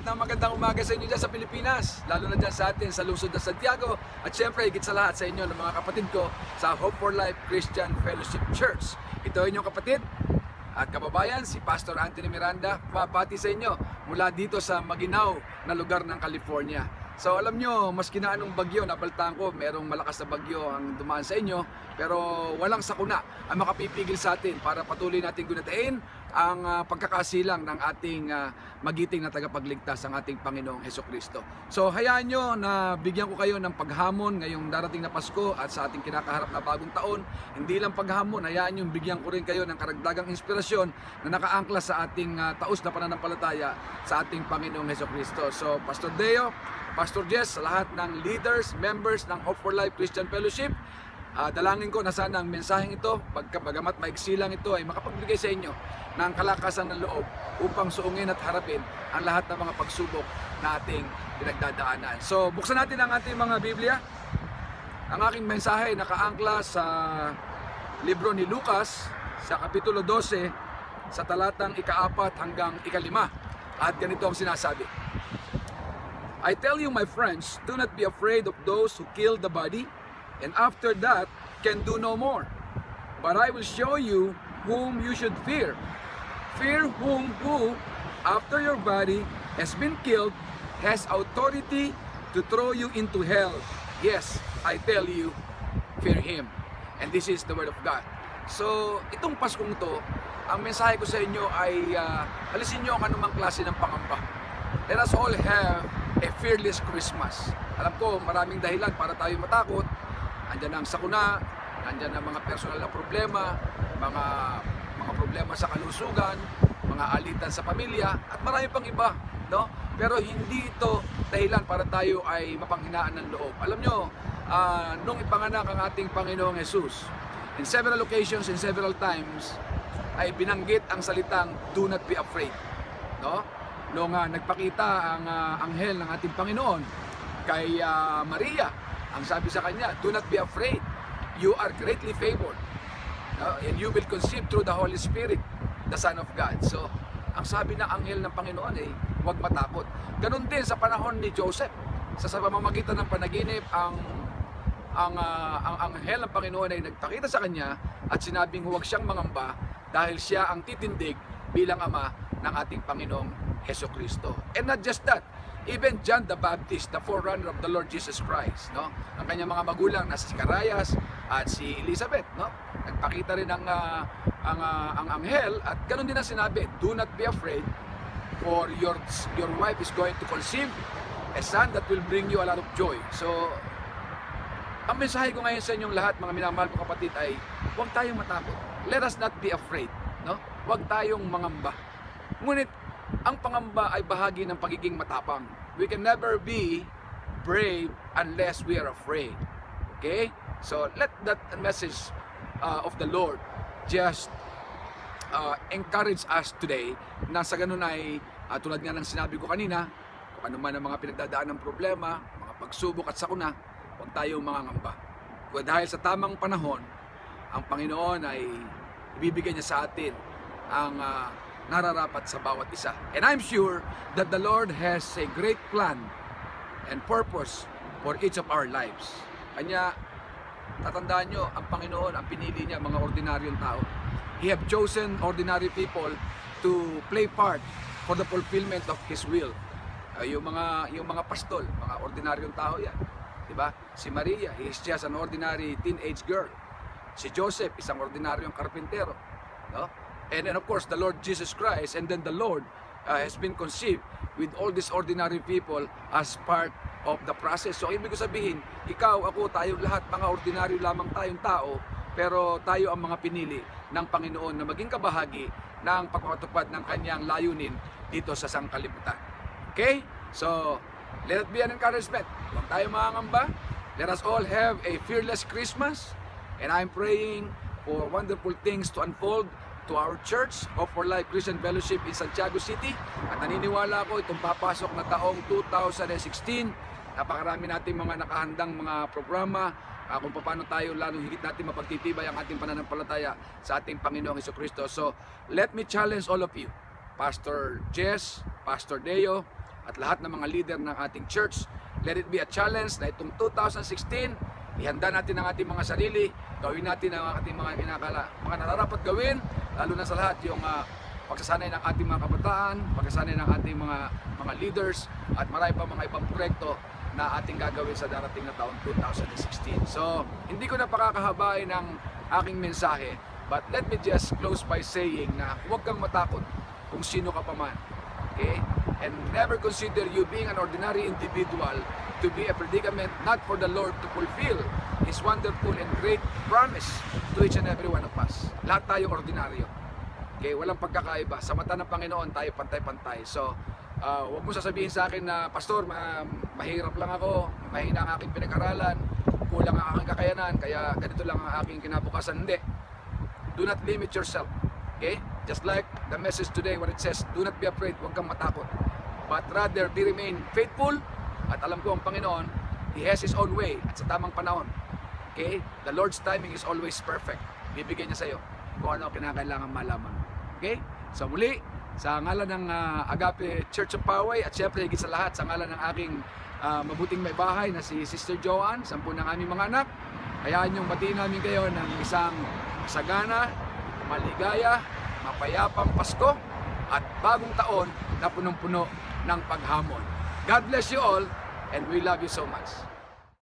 ng magandang umaga sa inyo dyan sa Pilipinas, lalo na dyan sa atin sa lungsod ng Santiago, at syempre higit sa lahat sa inyo ng mga kapatid ko sa Hope for Life Christian Fellowship Church. Ito ay inyong kapatid at kababayan, si Pastor Anthony Miranda, mapati sa inyo mula dito sa Maguinao na lugar ng California. So alam nyo, maski na anong bagyo, nabaltaan ko merong malakas na bagyo ang dumaan sa inyo, pero walang sakuna ang makapipigil sa atin para patuloy natin gunatain ang pagkakasilang ng ating magiting na tagapagligtas, ang ating Panginoong Hesukristo. So hayaan nyo na bigyan ko kayo ng paghamon ngayong darating na Pasko at sa ating kinakaharap na bagong taon. Hindi lang paghamon, hayaan nyo bigyan ko rin kayo ng karagdagang inspirasyon na nakaangkla sa ating taos na pananampalataya sa ating Panginoong Hesukristo. So Pastor Deo, Pastor Jess, sa lahat ng leaders, members ng Hope for Life Christian Fellowship, dalangin ko na sana ang mensaheng ito, bagamat maiksi lang ito, ay makapagbigay sa inyo ng kalakasan ng loob upang suungin at harapin ang lahat ng mga pagsubok na ating pinagdadaanan. So buksan natin ang ating mga Biblia. Ang aking mensahe nakaangkla sa libro ni Lucas sa Kapitulo 12 sa talatang ika-4 hanggang ika-5. At ganito ang sinasabi: I tell you, my friends, do not be afraid of those who kill the body, and after that can do no more. But I will show you whom you should fear. Fear who, after your body has been killed, has authority to throw you into hell. Yes, I tell you, fear him. And this is the word of God. So, itong Paskong to, ang mensahe ko sa inyo ay alisin nyo ang anumang klase ng pangamba. Let us all have a fearless Christmas. Alam ko, maraming dahilan para tayo matakot. Andyan ang sakuna, andyan ang mga personal na problema, mga problema sa kalusugan, mga alitan sa pamilya, at marami pang iba, no? Pero hindi ito dahilan para tayo ay mapanghinaan ng loob. Alam nyo, nung ipanganak ang ating Panginoong Jesus, in several occasions, in several times, ay binanggit ang salitang, do not be afraid, no? Nung nagpakita ang anghel ng ating Panginoon kay Maria, ang sabi sa kanya, do not be afraid, you are greatly favored, and you will conceive through the Holy Spirit, the Son of God. So, ang sabi ng anghel ng Panginoon ay, huwag matakot. Ganon din sa panahon ni Joseph. Sa pamamagitan ng panaginip, ang anghel ng Panginoon ay nagpakita sa kanya at sinabing huwag siyang mangamba dahil siya ang titindig bilang ama ng ating Panginoong Hesukristo. And not just that, even John the Baptist, the forerunner of the Lord Jesus Christ, no? Ang kanyang mga magulang na si Zacharias at si Elizabeth, no? Nagpakita rin ang anghel at ganoon din ang sinabi, do not be afraid, for your wife is going to conceive a son that will bring you a lot of joy. So, ang mensahe ko ngayon sa inyong lahat, mga minamahal ko kapatid, ay huwag tayong matakot. Let us not be afraid, no? Huwag tayong mangamba. Ngunit ang pangamba ay bahagi ng pagiging matapang. We can never be brave unless we are afraid. Okay? So let that message of the Lord just encourage us today na sa ganun ay tulad nga ng sinabi ko kanina, kung ano man ang mga pinagdadaan ng problema, mga pagsubok at sakuna, huwag tayong mangangamba. Dahil sa tamang panahon, ang Panginoon ay ibibigay niya sa atin ang nararapat sa bawat isa. And I'm sure that the Lord has a great plan and purpose for each of our lives. Kanya, tatandaan nyo, ang Panginoon, ang pinili niya, mga ordinaryong tao. He have chosen ordinary people to play part for the fulfillment of His will. Yung mga pastol, mga ordinaryong tao yan. Diba? Si Maria, he is just an ordinary teenage girl. Si Joseph, isang ordinaryong karpintero. No? And then of course the Lord Jesus Christ, and then the Lord has been conceived with all these ordinary people as part of the process. So ibig ko sabihin, ikaw, ako, tayong lahat, mga ordinaryo lamang tayong tao, pero tayo ang mga pinili ng Panginoon na maging kabahagi ng pagpapatupad ng kanyang layunin dito sa sangkalibutan. Okay? So, let it be an encouragement. Huwag tayo mangangamba. Let us all have a fearless Christmas. And I'm praying for wonderful things to unfold to our church, Hope for Life Christian Fellowship in Santiago City. At naniniwala ko itong papasok na taong 2016, napakarami natin mga nakahandang mga programa kung paano tayo lalo higit natin mapagtitibay ang ating pananampalataya sa ating Panginoong Hesukristo. So, let me challenge all of you, Pastor Jess, Pastor Deo, at lahat ng mga leader ng ating church. Let it be a challenge na itong 2016, ihanda natin ang ating mga sarili, gawin natin ang ating mga nararapat gawin, lalo na sa lahat yung pagsasanay ng ating mga kabataan, pagsasanay ng ating mga leaders, at marami pa mga ibang proyekto na ating gagawin sa darating na taon 2016. So, hindi ko na pakakahabain ng aking mensahe, but let me just close by saying na huwag kang matakot kung sino ka pa man. Okay? And never consider you being an ordinary individual to be a predicament not for the Lord to fulfill His wonderful and great promise to each and every one of us. Lahat tayo ordinaryo. Okay? Walang pagkakaiba. Sa mata ng Panginoon tayo pantay-pantay. So, huwag mo sasabihin sa akin na, Pastor, mahirap lang ako, mahina ang aking pinag-aralan, kulang ang aking kakayanan, kaya ganito lang ang aking kinabukasan. Hindi. Do not limit yourself. Okay? Just like the message today where it says, do not be afraid, huwag kang matakot. But rather, remain faithful. At alam ko ang Panginoon, He has His own way at sa tamang panahon. Okay? The Lord's timing is always perfect. Bibigyan niya sa iyo kung ano kinakailangan malaman. Okay? So muli, sa ngalan ng Agape Church of Poway, at syempre higit sa lahat sa ngalan ng aking mabuting may bahay na si Sister Joanne, 10 ng aming mga anak, hayaan niyong batiin namin kayo ng isang masagana, maligaya, mapayapang Pasko at bagong taon na punong-puno ng paghamon. God bless you all, and we love you so much.